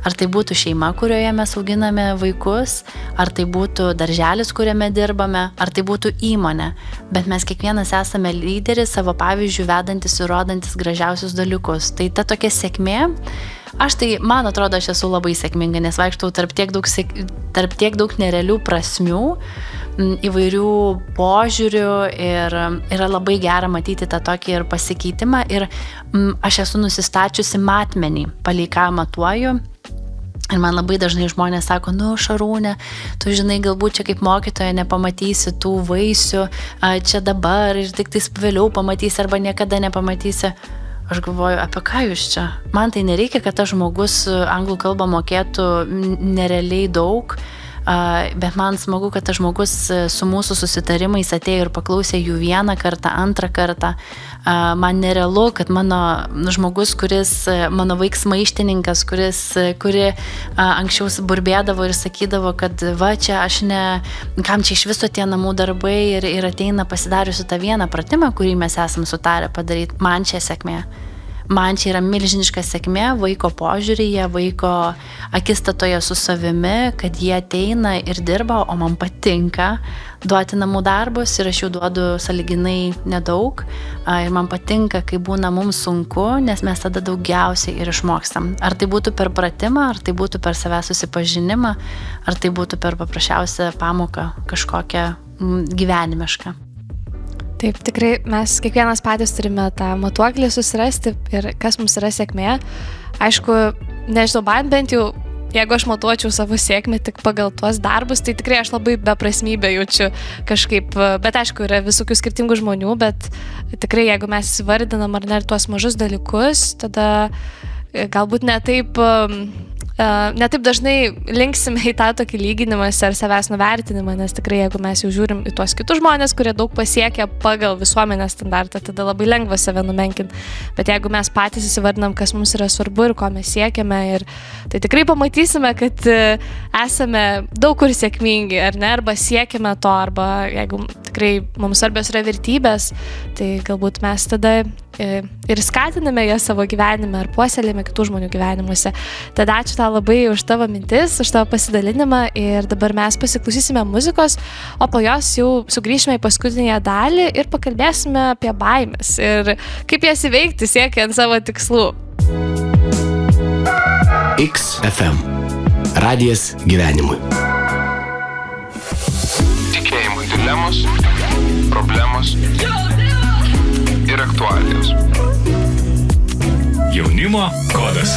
Ar tai būtų šeima, kurioje mes auginame vaikus, ar tai būtų darželis, kuriame dirbame, ar tai būtų įmonė. Bet mes kiekvienas esame lyderis, savo pavyzdžių vedantis ir rodantis gražiausius dalykus. Tai ta tokia sėkmė, man atrodo, aš esu labai sėkminga, nes vaikštau tarp tiek daug nerealių prasmių, įvairių požiūrių ir yra labai gera matyti tą tokį ir pasikeitimą ir aš esu nusistačiusi matmenį, palei ką matuoju. Ir man labai dažnai žmonės sako, Šarūnė, tu žinai, galbūt čia kaip mokytoja nepamatysi tų vaisių čia dabar ir tik tais vėliau pamatysi arba niekada nepamatysi. Aš galvoju, apie ką jūs čia? Man tai nereikia, kad tas žmogus anglų kalbą mokėtų nerealiai daug, bet man smagu, kad tas žmogus su mūsų susitarimais atėjo ir paklausė jų vieną kartą, antrą kartą. Man nerealu, kad mano žmogus, mano vaiks maištininkas, kuri anksčiau burbėdavo ir sakydavo, kad va čia kam čia iš viso tie namų darbai ir ateina pasidariusi tą vieną pratimą, kurį mes esam sutarę padaryti, man čia sėkmė. Man čia yra milžiniška sėkmė vaiko požiūryje, vaiko akistatoje su savimi, kad jie ateina ir dirba, o man patinka duoti namų darbus ir aš jų duodu sąlyginai nedaug. Ir man patinka, kai būna mums sunku, nes mes tada daugiausiai ir išmokstam. Ar tai būtų per pratimą, ar tai būtų per savęs susipažinimą, ar tai būtų per paprasčiausią pamoką kažkokią gyvenimišką. Taip, tikrai mes kiekvienas patys turime tą matuoklį susirasti ir kas mums yra sėkmė. Aišku, nežinau, man bent jau, jeigu aš matuočiau savo sėkmę tik pagal tuos darbus, tai tikrai aš labai beprasmybę jaučiu kažkaip, bet aišku, yra visokių skirtingų žmonių, bet tikrai jeigu mes įvardinam ar ne tuos mažus dalykus, tada galbūt netaip dažnai linksime į tą tokį lyginimąsi ar savęs nuvertinimą, nes tikrai jeigu mes jau žiūrim į tuos kitus žmonės, kurie daug pasiekia pagal visuomenės standartą, tada labai lengva save numenkinti. Bet jeigu mes patys įsivardinam, kas mums yra svarbu ir ko mes siekiame, tai tikrai pamatysime, kad esame daug kur sėkmingi, ar ne, arba siekiame to, arba jeigu tikrai mums svarbios yra vertybės, tai galbūt mes tada ir skatiname jas savo gyvenime ar puoselėjame kitų žmonių gyvenimuose. Tada ačiū tau labai už tavo mintis, už tavo pasidalinimą ir dabar mes pasiklausysime muzikos, o po jos jau sugrįšime į paskutinėje dalį ir pakalbėsime apie baimes ir kaip jas įveikti siekiant savo tikslų. XFM. Radijas gyvenimui. Tikėjimo dilemos, problemos ir aktualijos. Jaunimo kodas.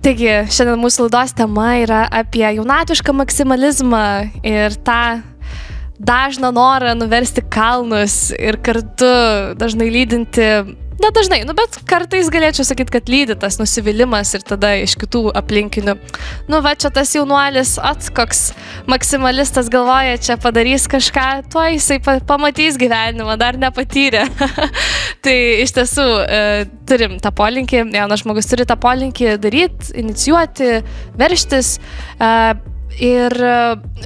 Taigi, šiandien mūsų laidos tema yra apie jaunatvišką maksimalizmą ir tą dažną norą nuversti kalnus ir kartu dažnai lydinti, nedažnai, bet kartais galėčiau sakyti, kad lydi tas nusivylimas ir tada iš kitų aplinkinių. Va čia tas jaunuolis, koks maksimalistas galvoja, čia padarys kažką, tuo jisai pamatys gyvenimą, dar nepatyrė. Tai iš tiesų turim tą polinkį, jaunas žmogus turi tą polinkį daryti, inicijuoti, veržtis. Ir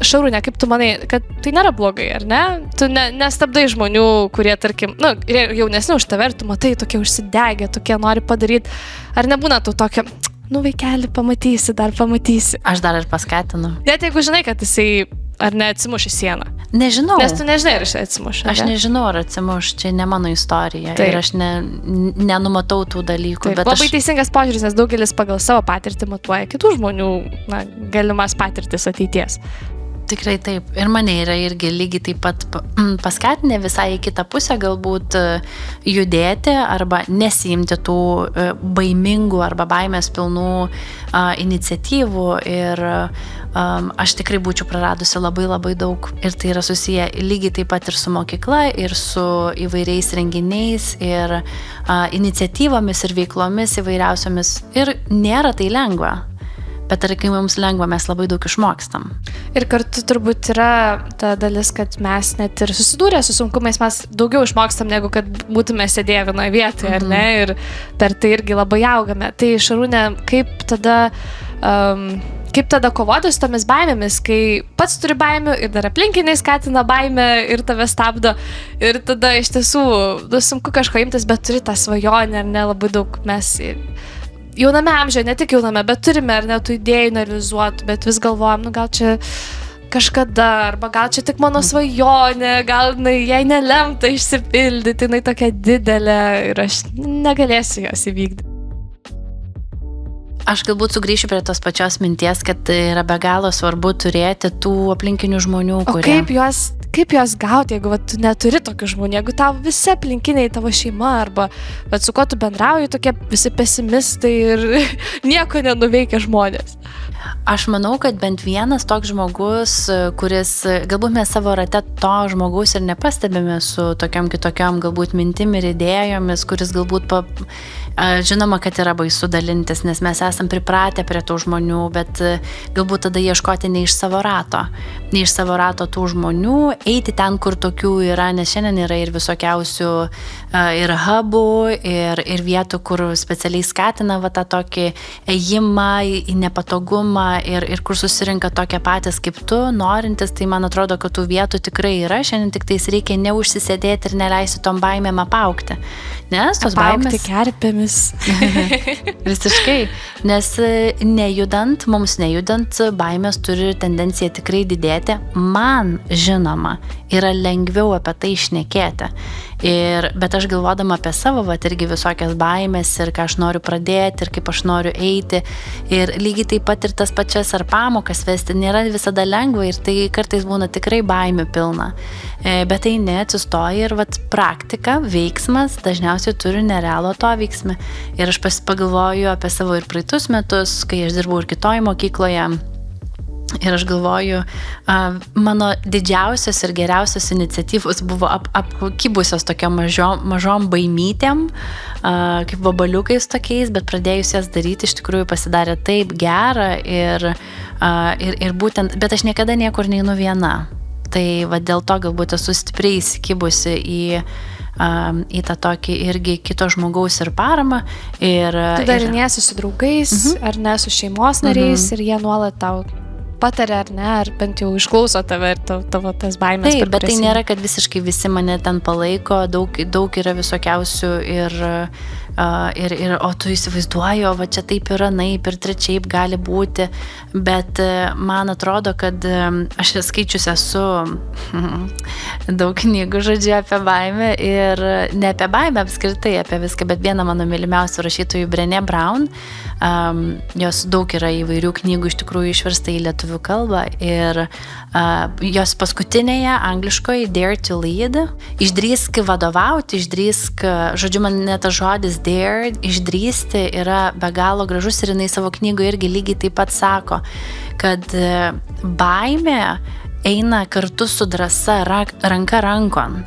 Šarūne, kaip tu manai, kad tai nėra blogai, ar ne? Tu nestabdai žmonių, kurie, tarkim, jaunesni už tave ir tu matai tokie užsidegę, tokie nori padaryti. Ar nebūna tu tokia, vaikeli, pamatysi, dar pamatysi? Aš dar ir paskatinu. Net jeigu žinai, kad jisai ar neatsimuš į sieną. Nežinau. Nes tu nežinai, ar jis atsimuš. Aš nežinau, ar atsimuš, čia ne mano istorija. Taip. Ir aš nenumatau tų dalykų. Taip, bet labai teisingas požiūris, nes daugelis pagal savo patirtį matuoja kitų žmonių galimas patirtis ateities. Tikrai taip. Ir mane yra irgi lygiai taip pat paskatinę visai į kitą pusę galbūt judėti arba nesiimti tų baimingų arba baimės pilnų iniciatyvų ir aš tikrai būčiau praradusi labai labai daug. Ir tai yra susiję lygiai taip pat ir su mokykla, ir su įvairiais renginiais, ir iniciatyvomis ir veiklomis įvairiausiomis. Ir nėra tai lengva. Bet kai mums lengva, mes labai daug išmokstam. Ir kartu turbūt yra ta dalis, kad mes net ir susidūrę su sunkumais, mes daugiau išmokstam, negu kad būtume sėdėję vienoje vietoje, ar ne? Ir per tai irgi labai augame. Tai Šarūne, kaip tada, kaip tada kovoti su tomis baimėmis, kai pats turi baimių ir dar aplinkiniai skatina baimę ir tave stabdo. Ir tada iš tiesų sunku kažko imtis, bet turi tą svajonę, ar ne, labai daug mes jauname amžiuje, ne tik jauname, bet turime ar ne tų idėjų realizuotų, bet vis galvojam, gal čia kažkada, arba gal čia tik mano svajonė, gal jai nelemta išsipildyti, jinai tokia didelė ir aš negalėsiu jos įvykdyti. Aš galbūt sugrįšiu prie tos pačios minties, kad yra be galo svarbu turėti tų aplinkinių žmonių, kurie... O kaip jos gauti, jeigu tu neturi tokių žmonių, jeigu tau visi aplinkiniai, tavo šeima, arba su kuo tu bendrauji, tokie visi pesimistai ir nieko nenuveikia žmonės? Aš manau, kad bent vienas toks žmogus, kuris, galbūt mes savo rate to žmogaus ir nepastebime su tokiam kitokiam galbūt mintim ir idėjomis, kuris galbūt žinoma, kad yra baisu dalintis, nes mes esam pripratę prie tų žmonių, bet galbūt tada ieškoti ne iš savo rato tų žmonių, eiti ten, kur tokių yra, nes šiandien yra ir visokiausių ir hubų, ir vietų, kur specialiai skatina va tą tokį ėjimą į nepatogumą ir kur susirinka tokie patys kaip tu, norintis, tai man atrodo, kad tų vietų tikrai yra, šiandien tik tais reikia neužsisėdėti ir neleisti tom baimėm apaugti. Nes tos baimės... kerpėmis. Visiškai, nes mums nejudant, baimės turi tendenciją tikrai didėti. Man, žinoma, yra lengviau apie tai šnekėti. Bet aš galvodama apie savo, irgi visokias baimės ir ką aš noriu pradėti ir kaip aš noriu eiti. Ir lygiai taip pat ir tas pačias ar pamokas vesti nėra visada lengva ir tai kartais būna tikrai baimių pilna. Bet tai neatsistoja ir praktika, veiksmas dažniausiai turi nerealų to veiksmą. Ir aš pagalvoju apie savo ir praeitus metus, kai aš dirbau ir kitoj mokykloje. Ir aš galvoju, mano didžiausios ir geriausios iniciatyvos buvo apkibusios tokiam mažom baimytėm, kaip vabaliukais tokiais, bet pradėjus jas daryti iš tikrųjų pasidarė taip gera ir būtent, bet aš niekada niekur neinu viena. Tai dėl to galbūt esu stipriai įsikibusi į tą tokį irgi kito žmogaus ir paramą. Tu dariniesi su draugais, ar ne, su šeimos nariais ir jie nuolat tau patarė, ar ne, ar bent jau išklauso tave ir tavo tas baimės. Taip, bet tai nėra, kad visiškai visi mane ten palaiko, daug yra visokiausių ir o tu įsivaizduoji, o čia taip yra, naip ir trečiaip gali būti, bet man atrodo, kad aš skaičius esu daug knygų, žodžiu, apie baimę ir ne apie baimę apskritai, apie viską, bet viena mano mylimiausių rašytojų, Brené Brown, jos daug yra įvairių knygų iš tikrųjų išversta į lietuvių kalbą ir jos paskutinėje angliškoje Dare to Lead, išdrįsk vadovauti, žodžiu, man net tas žodis dare, išdrįsti yra be galo gražus ir jinai savo knygoje irgi lygiai taip pat sako, kad baimė eina kartu su drąsa ranka rankon.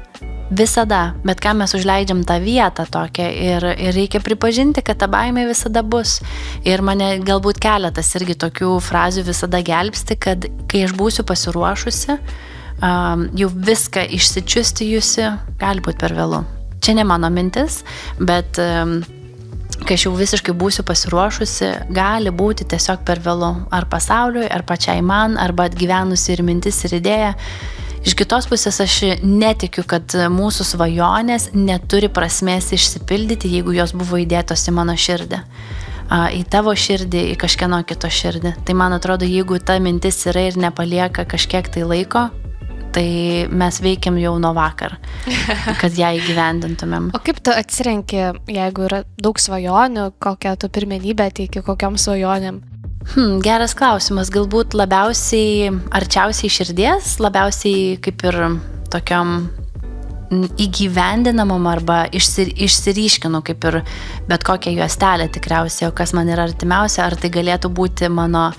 Visada, bet ką mes užleidžiam tą vietą tokią ir reikia pripažinti, kad ta baimė visada bus. Ir mane galbūt keletas irgi tokių frazių visada gelbsti, kad kai aš būsiu pasiruošusi, jau viską išsičiustijusi, gali būti per vėlu. Čia ne mano mintis, bet kai aš jau visiškai būsiu pasiruošusi, gali būti tiesiog per vėlu. Ar pasauliui, ar pačiai man, arba atgyvenusi ir mintis ir idėja. Iš kitos pusės aš netikiu, kad mūsų svajonės neturi prasmės išsipildyti, jeigu jos buvo įdėtos į mano širdį. Į tavo širdį, į kažkieno kito širdį. Tai man atrodo, jeigu ta mintis yra ir nepalieka kažkiek tai laiko, tai mes veikiam jau nuo vakar, kad ją įgyvendintumėm. O kaip tu atsirenki, jeigu yra daug svajonių, kokią tu pirmenybę teiki, kokiom svajonėm? Geras klausimas, galbūt labiausiai arčiausiai širdies, labiausiai kaip ir tokiam įgyvendinamam arba išsiryškinu kaip ir bet kokią juostelę tikriausiai, o kas man yra artimiausia, ar tai galėtų būti mano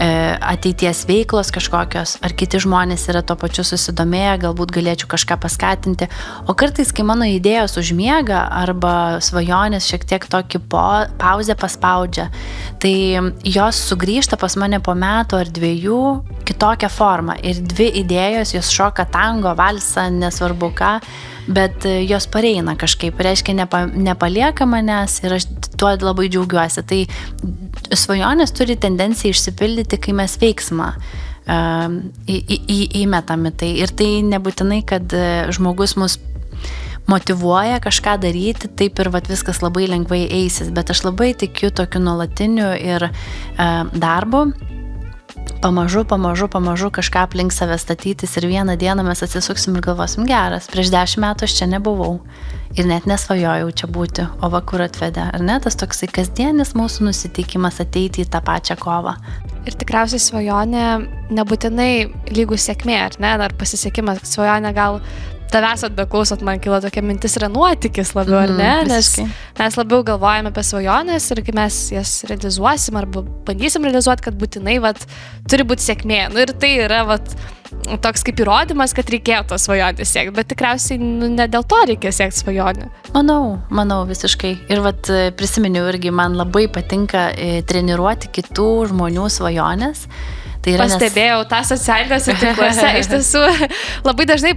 ateities veiklos kažkokios, ar kiti žmonės yra to pačiu susidomėję, galbūt galėčiau kažką paskatinti. O kartais, kai mano idėjos užmiega arba svajonės šiek tiek tokį pauzę paspaudžia, tai jos sugrįžta pas mane po metų ar 2 kitokią formą. Ir 2 idėjos, jos šoka tango, valsą, nesvarbu ką, bet jos pareina kažkaip, reiškia nepalieka manęs ir aš tuo labai džiaugiuosi. Tai svajonės turi tendenciją išsipildyti, kai mes veiksmą įmetame tai. Ir tai nebūtinai, kad žmogus mus motyvuoja kažką daryti, taip ir viskas labai lengvai eisis, bet aš labai tikiu tokiu nuolatiniu ir darbu, pamažu kažką aplink save statytis ir vieną dieną mes atsisuksim ir galvosim, geras, prieš 10 metų aš čia nebuvau ir net nesvajojau čia būti, o va kur atvedė, ar ne, tas toksai kasdienis mūsų nusiteikimas ateiti į tą pačią kovą. Ir tikriausiai svajonė nebūtinai lygus sėkmė, ar ne, ar pasisekimas, svajonė gal tavęs atbeklausot, man kilo tokia mintis yra nuotykis labiau, ar ne, nes mes labiau galvojame apie svajonės ir kai mes jas realizuosim arba bandysim realizuoti, kad būtinai turi būti sėkmė. Ir tai yra toks kaip įrodymas, kad reikėjo tos svajonės siekti, bet tikriausiai ne dėl to reikia siekti svajonių. Manau visiškai. Ir prisiminiau irgi, man labai patinka treniruoti kitų žmonių svajonės. Tai yra, pastebėjau tą socialiniuose tinkluose, iš tiesų labai dažnai,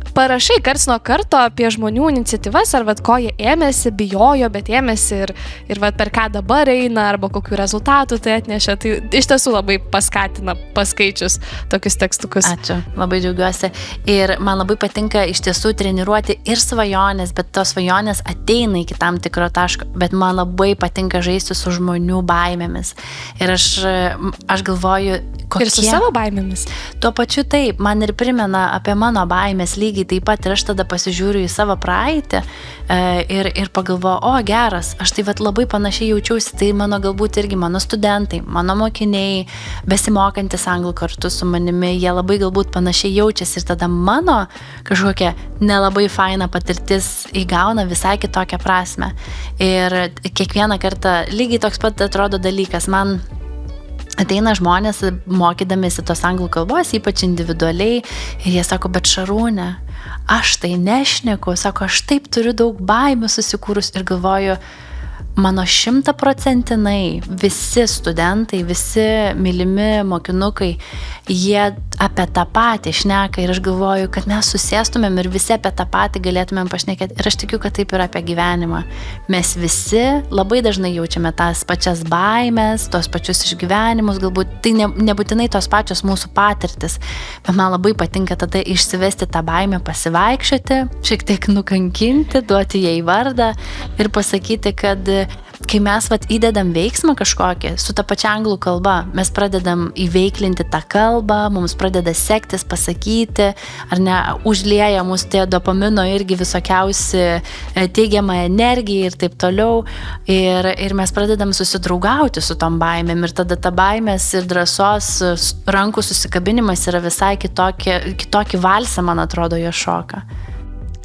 parašai karts nuo karto apie žmonių iniciatyvas, ar ko jie ėmėsi, bijojo, bet ėmėsi ir per ką dabar eina, arba kokių rezultatų tai atnešė. Tai iš tiesų labai paskatina paskaičius tokius tekstukus. Ačiū, labai džiaugiuosi. Ir man labai patinka iš tiesų treniruoti ir svajonės, bet tos svajonės ateina iki tam tikro taško, bet man labai patinka žaisti su žmonių baimėmis. Ir aš galvoju, kokie... Ir su savo baimėmis. Tuo pačiu taip, man ir primena apie mano baimės lygiai taip pat ir aš tada pasižiūriu į savo praeitį ir pagalvoju, geras, aš tai labai panašiai jaučiausi, tai galbūt irgi mano studentai, mano mokiniai, besimokantis anglų kartu su manimi, jie labai galbūt panašiai jaučiasi ir tada mano kažkokia nelabai faina patirtis įgauna visai kitokią prasme. Ir kiekvieną kartą lygiai toks pat atrodo dalykas, man ateina žmonės mokydamėsi tos anglų kalbos, ypač individualiai, ir jie sako, bet Šarūne, aš tai nešneku, sako, aš taip turiu daug baimių susikūrus ir galvoju, mano 100% visi studentai, visi mylimi mokinukai, jie apie tą patį šneka ir aš galvoju, kad mes susėstumėm ir visi apie tą patį galėtumėm pašnekėti. Ir aš tikiu, kad taip ir apie gyvenimą. Mes visi labai dažnai jaučiame tas pačias baimės, tos pačius išgyvenimus, galbūt tai nebūtinai tos pačios mūsų patirtis, bet man labai patinka tada išsivesti tą baimę, pasivaikščioti, šiek tiek nukankinti, duoti jai vardą ir pasakyti, kad kai mes įdedam veiksmą kažkokį su ta pačia anglų kalba, mes pradedam įveiklinti tą kalbą, mums pradeda sektis pasakyti, ar ne, užlieja mus tie dopamino irgi visokiausi teigiamą energiją ir taip toliau. Ir mes pradedam susidraugauti su tom baimėm ir tada ta baimės ir drąsos rankų susikabinimas yra visai kitokį valsą, man atrodo, jo šoka.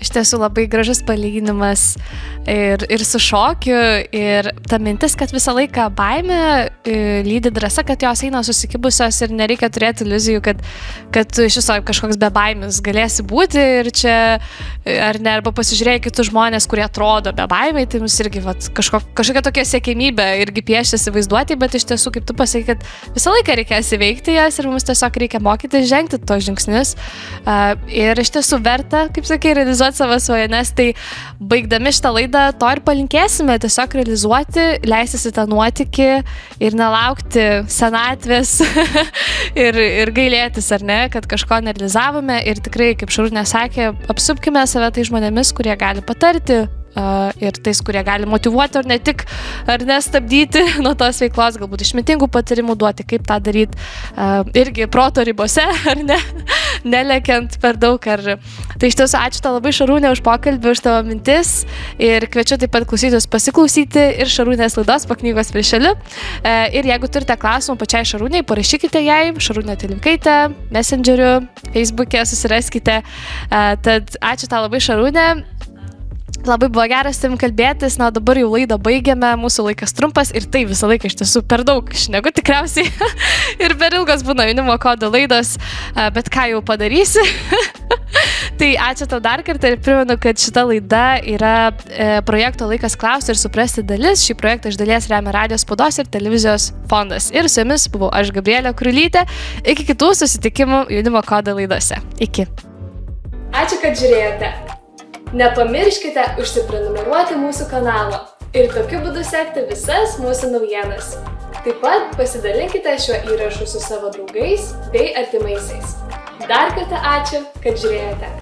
Iš tiesų labai gražus palyginimas ir su šokiu, ir ta mintis, kad visą laiką baimė lydi drąsa, kad jos eina susikibusios ir nereikia turėti iliuzijų, kad tu iš viso kažkoks bebaimis galėsi būti ir čia, ar ne, arba pasižiūrėjai kitus žmonės, kurie atrodo bebaimiai, tai mums irgi kažkokia tokia siekimybė irgi pieščiasi vaizduoti, bet iš tiesų, kaip tu pasakai, kad visą laiką reikės įveikti jas ir mums tiesiog reikia mokytis žengti tos žingsnius ir iš tiesų verta, kaip sakai, realizuoti savo svajones. Tai baigdami šitą laidą to ir palinkėsime tiesiog realizuoti, leistis į tą nuotykį ir nelaukti senatvės ir gailėtis, ar ne, kad kažko nerealizavome. Ir tikrai, kaip Šarūnė sakė, apsupkime save tai žmonėmis, kurie gali patarti ir tais, kurie gali motyvuoti ar ne tik, ar nestabdyti nuo tos veiklos, galbūt išmintingų patarimų duoti, kaip tą daryti irgi proto ribose, ar ne, nelekiant per daug. Tai iš tiesų ačiū tau labai, Šarūnė, už pokalbį, už tavo mintis ir kviečiu taip pat klausytojus pasiklausyti ir Šarūnės laidos Po knygos viršeliu. Ir jeigu turite klausimų pačiai Šarūnei, parašykite jai, Šarūnė Tylimkaitė, Messengeriu, Facebook'e susiraskite. Tad ačiū tau labai, Šarūnė. Labai buvo geras tavim kalbėtis, na dabar jau laidą baigiame, mūsų laikas trumpas ir tai visą laiką iš tiesų per daug šneku tikriausiai ir per ilgos būna jaunimo kodo laidos, bet ką jau padarysi. Tai Tai ačiū tau dar kartą ir primenu, kad šita laida yra projekto Laikas klausti ir suprasti dalis. Šį projektą iš dalies remia Radio spaudos ir televizijos fondas. Ir su jumis buvau aš, Gabrielė Krulytė. Iki kitų susitikimų Jaunimo kodo laidose. Iki. Ačiū, kad žiūrėjote. Nepamirškite užsiprenumeruoti mūsų kanalo ir tokiu būdu sekti visas mūsų naujienas. Taip pat pasidalinkite šiuo įrašu su savo draugais bei artimaisiais. Dar kartą ačiū, kad žiūrėjote.